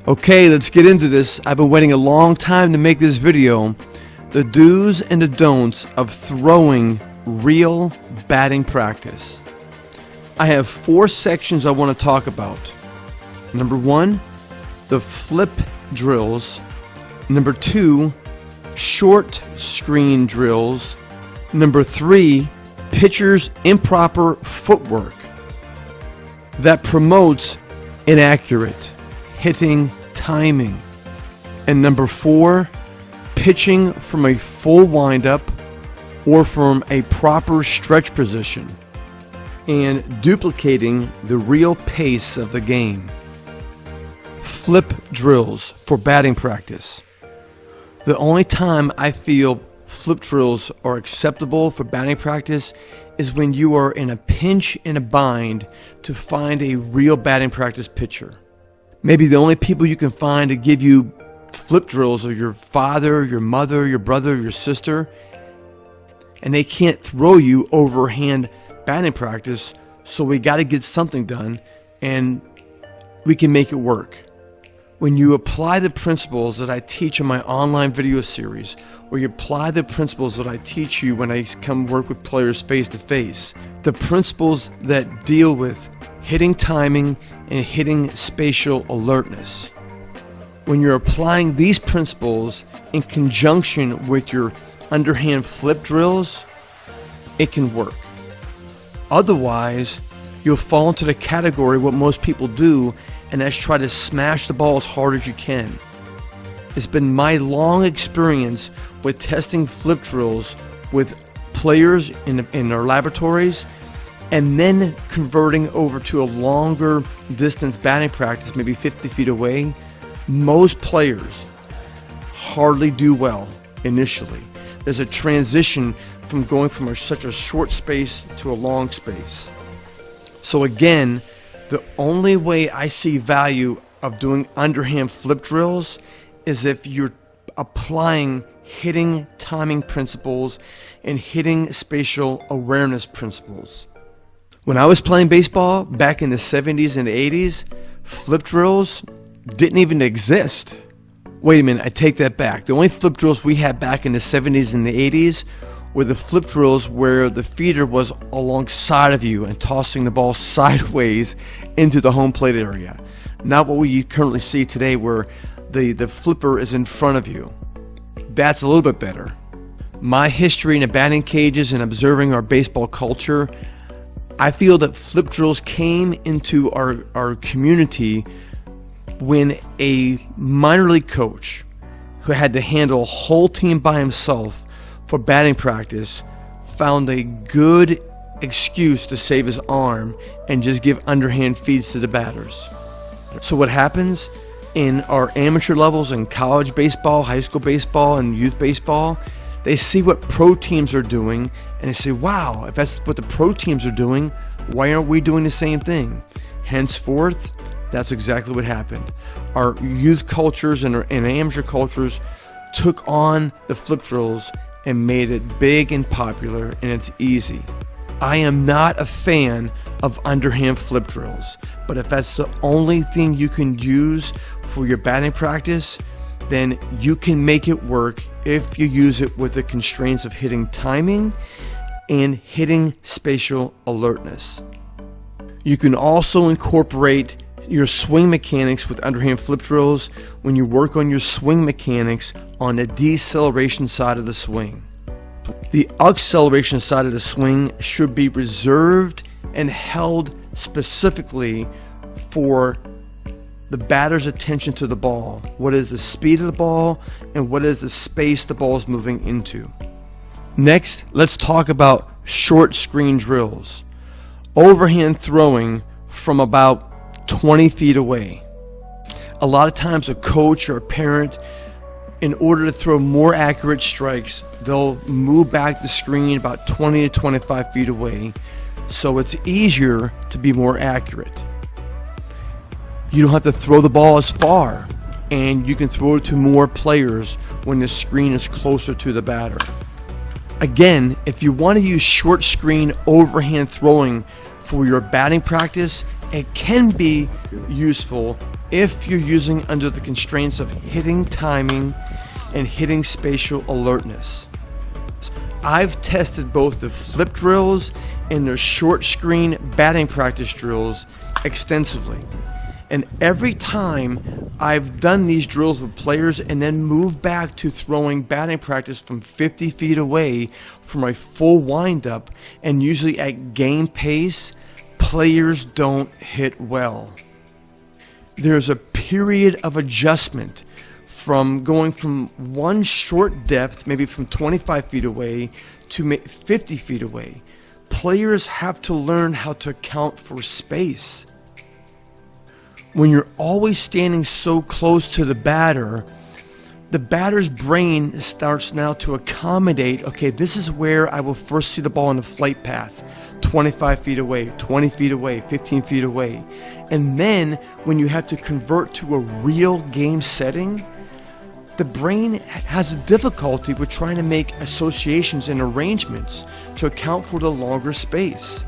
Okay, let's get into this. I've been waiting a long time to make this video. The do's and the don'ts of throwing real batting practice. I have 4 sections I want to talk about. Number 1, the flip drills. Number 2, short screen drills. Number 3, pitcher's improper footwork that promotes inaccurate hitting timing. And number 4, pitching from a full windup or from a proper stretch position and duplicating the real pace of the game. Flip drills for batting practice. The only time I feel flip drills are acceptable for batting practice is when you are in a pinch and a bind to find a real batting practice pitcher. Maybe the only people you can find to give you flip drills are your father, your mother, your brother, your sister, and they can't throw you overhand batting practice, so we got to get something done, and we can make it work. When you apply the principles that I teach in my online video series, or you apply the principles that I teach you when I come work with players face to face, the principles that deal with hitting timing and hitting spatial alertness. When you're applying these principles in conjunction with your underhand flip drills, it can work. Otherwise, you'll fall into the category of what most people do, and that's try to smash the ball as hard as you can. It's been my long experience with testing flip drills with players in their laboratories and then converting over to a longer distance batting practice, maybe 50 feet away. Most players hardly do well initially. There's a transition from going from such a short space to a long space. So again, the only way I see value of doing underhand flip drills is if you're applying hitting timing principles and hitting spatial awareness principles. When I was playing baseball back in the 70s and the 80s, flip drills didn't even exist. Wait a minute, I take that back. The only flip drills we had back in the 70s and the 80s were the flip drills where the feeder was alongside of you and tossing the ball sideways into the home plate area. Not what we currently see today where the flipper is in front of you. That's a little bit better. My history in the batting cages and observing our baseball culture, I feel that flip drills came into our community when a minor league coach who had to handle a whole team by himself for batting practice found a good excuse to save his arm and just give underhand feeds to the batters. So what happens in our amateur levels in college baseball, high school baseball, and youth baseball, they see what pro teams are doing and they say, wow, if that's what the pro teams are doing, why aren't we doing the same thing? Henceforth, that's exactly what happened. Our youth cultures and amateur cultures took on the flip drills and made it big and popular, and it's easy. I am not a fan of underhand flip drills, but if that's the only thing you can use for your batting practice, then you can make it work if you use it with the constraints of hitting timing and hitting spatial alertness. You can also incorporate your swing mechanics with underhand flip drills when you work on your swing mechanics on the deceleration side of the swing. The acceleration side of the swing should be reserved and held specifically for the batter's attention to the ball. What is the speed of the ball and what is the space the ball is moving into? Next, let's talk about short screen drills. Overhand throwing from about 20 feet away. A lot of times a coach or a parent, in order to throw more accurate strikes, they'll move back the screen about 20 to 25 feet away, so it's easier to be more accurate. You don't have to throw the ball as far, and you can throw it to more players when the screen is closer to the batter. Again, if you want to use short screen overhand throwing for your batting practice, it can be useful if you're using under the constraints of hitting timing and hitting spatial alertness. I've tested both the flip drills and the short screen batting practice drills extensively. And every time I've done these drills with players and then moved back to throwing batting practice from 50 feet away for my full windup, and usually at game pace, players don't hit well. There's a period of adjustment from going from one short depth, maybe from 25 feet away to 50 feet away. Players have to learn how to account for space. When you're always standing so close to the batter's brain starts now to accommodate, okay, this is where I will first see the ball in the flight path, 25 feet away, 20 feet away, 15 feet away. And then when you have to convert to a real game setting, the brain has a difficulty with trying to make associations and arrangements to account for the longer space.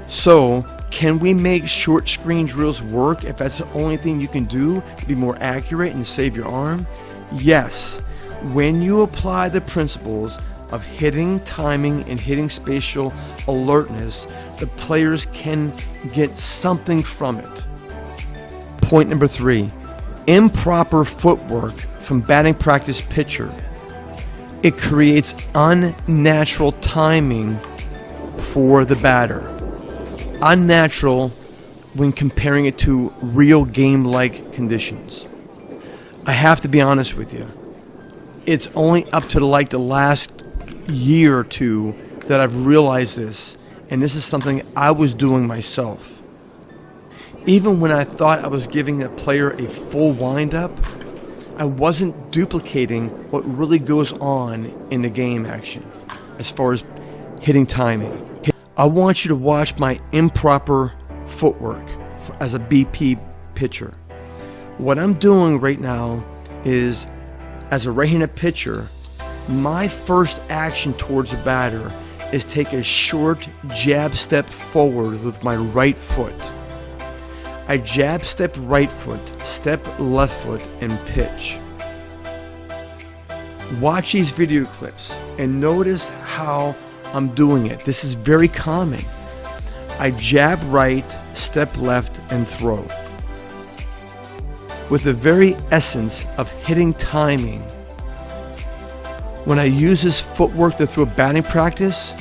So, can we make short screen drills work if that's the only thing you can do to be more accurate and save your arm? Yes, when you apply the principles of hitting timing and hitting spatial alertness, the players can get something from it. Point number 3, improper footwork from batting practice pitcher. It creates unnatural timing for the batter. Unnatural when comparing it to real game-like conditions. I have to be honest with you. It's only up to the last year or two that I've realized this, and this is something I was doing myself. Even when I thought I was giving a player a full wind-up, I wasn't duplicating what really goes on in the game action as far as hitting timing. I want you to watch my improper footwork as a BP pitcher. What I'm doing right now is, as a right-handed pitcher, my first action towards the batter is take a short jab step forward with my right foot. I jab step right foot, step left foot, and pitch. Watch these video clips and notice how I'm doing it. This is very common. I jab right, step left, and throw. With the very essence of hitting timing. When I use this footwork to throw batting practice,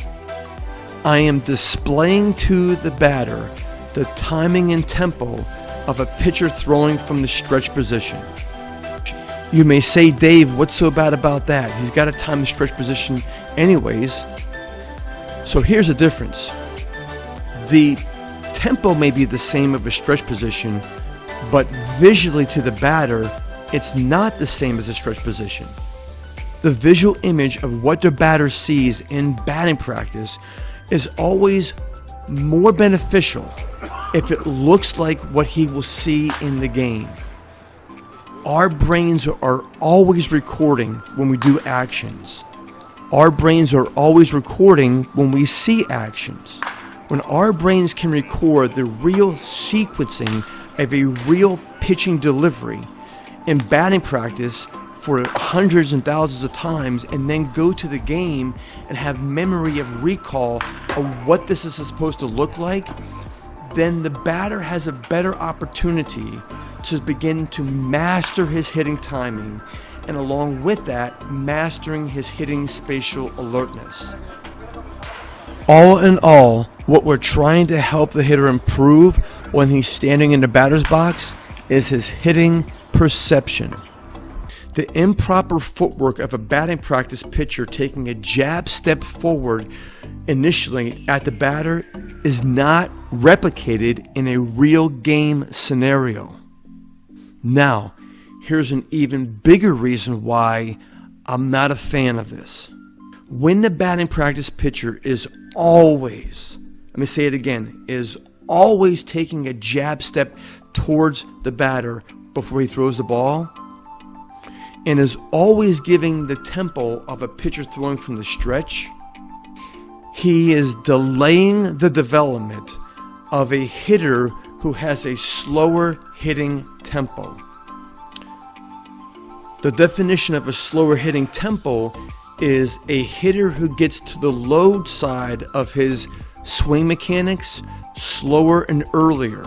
I am displaying to the batter the timing and tempo of a pitcher throwing from the stretch position. You may say, Dave, what's so bad about that? He's got to time the stretch position anyways. So here's the difference. The tempo may be the same of a stretch position, but visually to the batter, it's not the same as a stretch position. The visual image of what the batter sees in batting practice is always more beneficial if it looks like what he will see in the game. Our brains are always recording when we do actions. Our brains are always recording when we see actions. When our brains can record the real sequencing of a real pitching delivery in batting practice for hundreds and thousands of times, and then go to the game and have memory of recall of what this is supposed to look like, then the batter has a better opportunity to begin to master his hitting timing, and along with that, mastering his hitting spatial alertness. All in all, what we're trying to help the hitter improve when he's standing in the batter's box is his hitting perception. The improper footwork of a batting practice pitcher taking a jab step forward initially at the batter is not replicated in a real game scenario. Now, here's an even bigger reason why I'm not a fan of this. When the batting practice pitcher is always, let me say it again, is always taking a jab step towards the batter before he throws the ball, and is always giving the tempo of a pitcher throwing from the stretch, he is delaying the development of a hitter who who has a slower hitting tempo. The definition of a slower hitting tempo is a hitter who gets to the load side of his swing mechanics slower and earlier.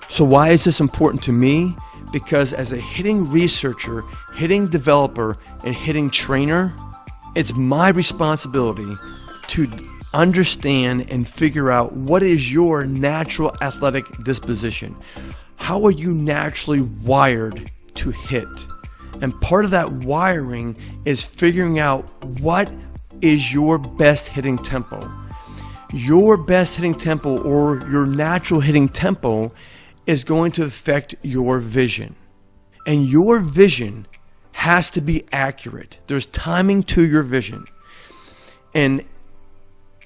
So why is this important to me? Because as a hitting researcher, hitting developer, and hitting trainer, it's my responsibility to understand and figure out what is your natural athletic disposition. How are you naturally wired to hit? And part of that wiring is figuring out what is your best hitting tempo. Your best hitting tempo, or your natural hitting tempo, is going to affect your vision. And your vision has to be accurate. There's timing to your vision. And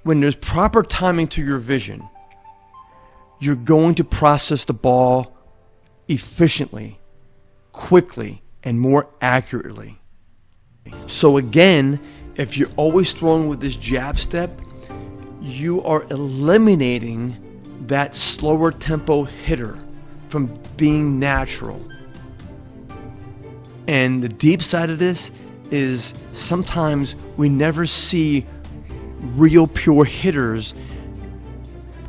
when there's proper timing to your vision, you're going to process the ball efficiently, quickly, and more accurately. So again, if you're always throwing with this jab step, you are eliminating that slower tempo hitter from being natural. And the deep side of this is sometimes we never see real pure hitters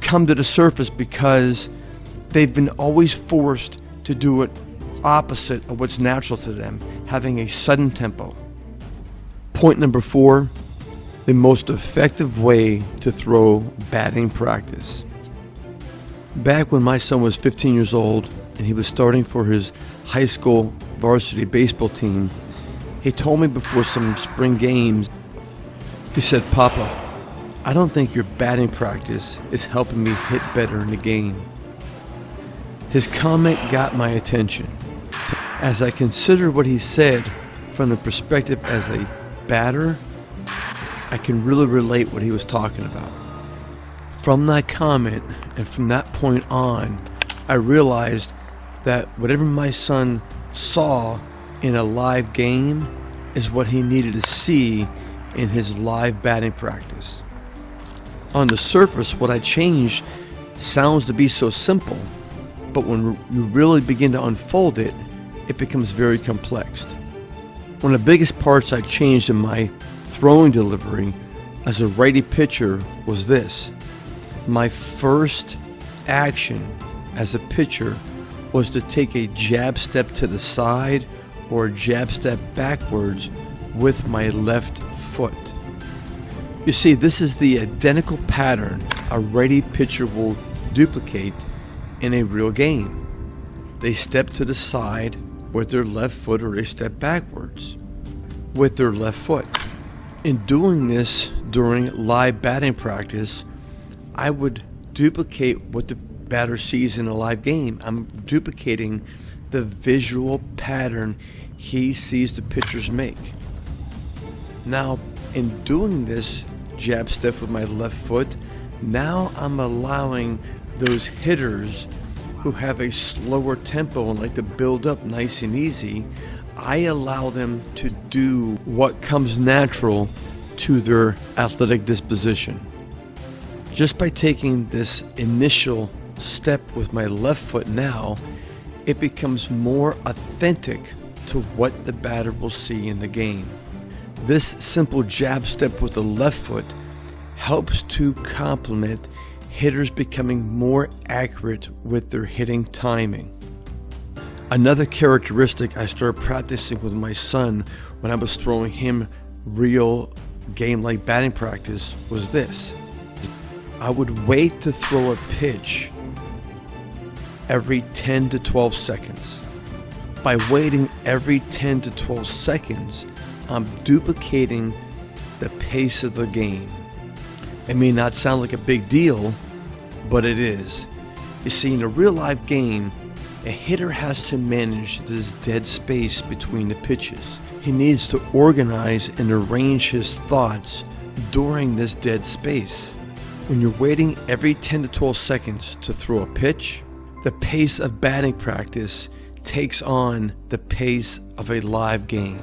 come to the surface because they've been always forced to do it opposite of what's natural to them, having a sudden tempo. Point number 4, the most effective way to throw batting practice. Back when my son was 15 years old and he was starting for his high school varsity baseball team, he told me before some spring games, he said, "Papa, I don't think your batting practice is helping me hit better in the game." His comment got my attention. As I consider what he said from the perspective as a batter, I can really relate what he was talking about. From that comment and from that point on, I realized that whatever my son saw in a live game is what he needed to see in his live batting practice. On the surface, what I changed sounds to be so simple, but when you really begin to unfold it, it becomes very complex. One of the biggest parts I changed in my throwing delivery as a righty pitcher was this. My first action as a pitcher was to take a jab step to the side or a jab step backwards with my left foot. You see, this is the identical pattern a righty pitcher will duplicate in a real game. They step to the side with their left foot, or they step backwards with their left foot. In doing this during live batting practice, I would duplicate what the batter sees in a live game. I'm duplicating the visual pattern he sees the pitchers make. Now, in doing this jab step with my left foot, now I'm allowing those hitters who have a slower tempo and like to build up nice and easy, I allow them to do what comes natural to their athletic disposition. Just by taking this initial step with my left foot now, it becomes more authentic to what the batter will see in the game. This simple jab step with the left foot helps to complement hitters becoming more accurate with their hitting timing. Another characteristic I started practicing with my son when I was throwing him real game-like batting practice was this. I would wait to throw a pitch every 10 to 12 seconds. By waiting every 10 to 12 seconds, I'm duplicating the pace of the game. It may not sound like a big deal, but it is. You see, in a real life game, a hitter has to manage this dead space between the pitches. He needs to organize and arrange his thoughts during this dead space. When you're waiting every 10 to 12 seconds to throw a pitch, the pace of batting practice takes on the pace of a live game.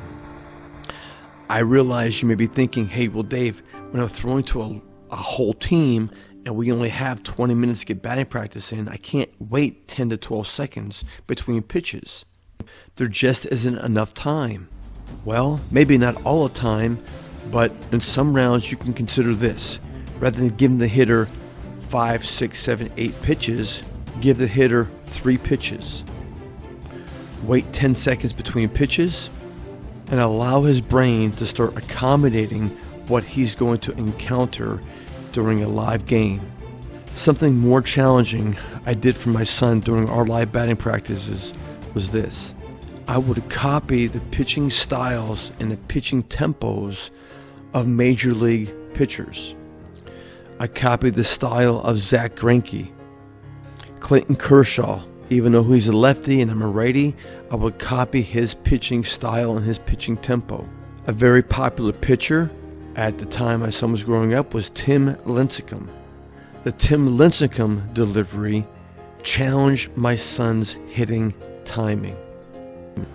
I realize you may be thinking, hey, well, Dave, when I'm throwing to a whole team, and we only have 20 minutes to get batting practice in, I can't wait 10 to 12 seconds between pitches. There just isn't enough time. Well, maybe not all the time, but in some rounds you can consider this. Rather than giving the hitter 5, 6, 7, 8 pitches, give the hitter 3 pitches. Wait 10 seconds between pitches and allow his brain to start accommodating what he's going to encounter during a live game. Something more challenging I did for my son during our live batting practices was this. I would copy the pitching styles and the pitching tempos of major league pitchers. I copied the style of Zach Greinke, Clayton Kershaw. Even though he's a lefty and I'm a righty, I would copy his pitching style and his pitching tempo. A very popular pitcher at the time my son was growing up was Tim Lincecum. The Tim Lincecum delivery challenged my son's hitting timing.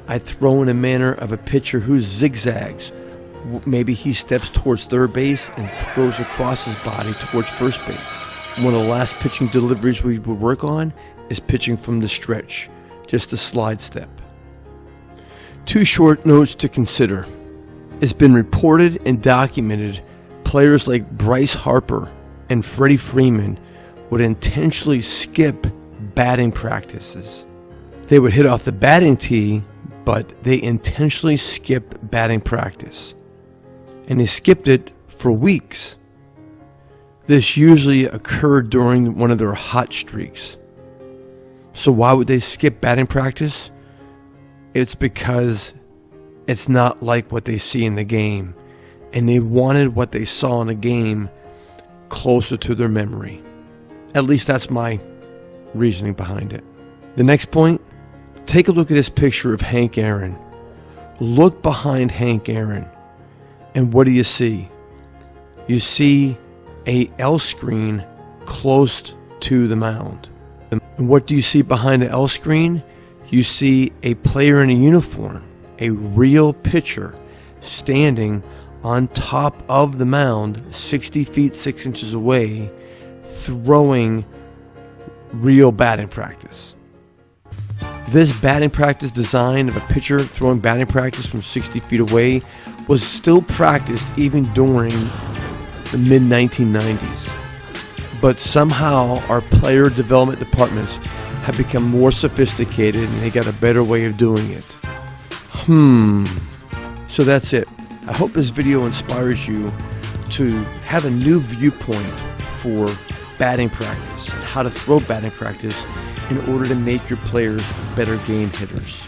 I throw in a manner of a pitcher who zigzags. Maybe he steps towards third base and throws across his body towards first base. One of the last pitching deliveries we would work on is pitching from the stretch, just a slide step. 2 short notes to consider. It's been reported and documented players like Bryce Harper and Freddie Freeman would intentionally skip batting practices. They would hit off the batting tee, but they intentionally skipped batting practice. And they skipped it for weeks. This usually occurred during one of their hot streaks. So why would they skip batting practice? It's because it's not like what they see in the game, and they wanted what they saw in the game closer to their memory. At least that's my reasoning behind it. The next point, take a look at this picture of Hank Aaron. Look behind Hank Aaron, and what do you see? You see a L screen close to the mound. And what do you see behind the L screen? You see a player in a uniform, a real pitcher, standing on top of the mound, 60 feet 6 inches away, throwing real batting practice. This batting practice design of a pitcher throwing batting practice from 60 feet away was still practiced even during the mid-1990s. But somehow our player development departments have become more sophisticated and they got a better way of doing it. So that's it. I hope this video inspires you to have a new viewpoint for batting practice and how to throw batting practice in order to make your players better game hitters.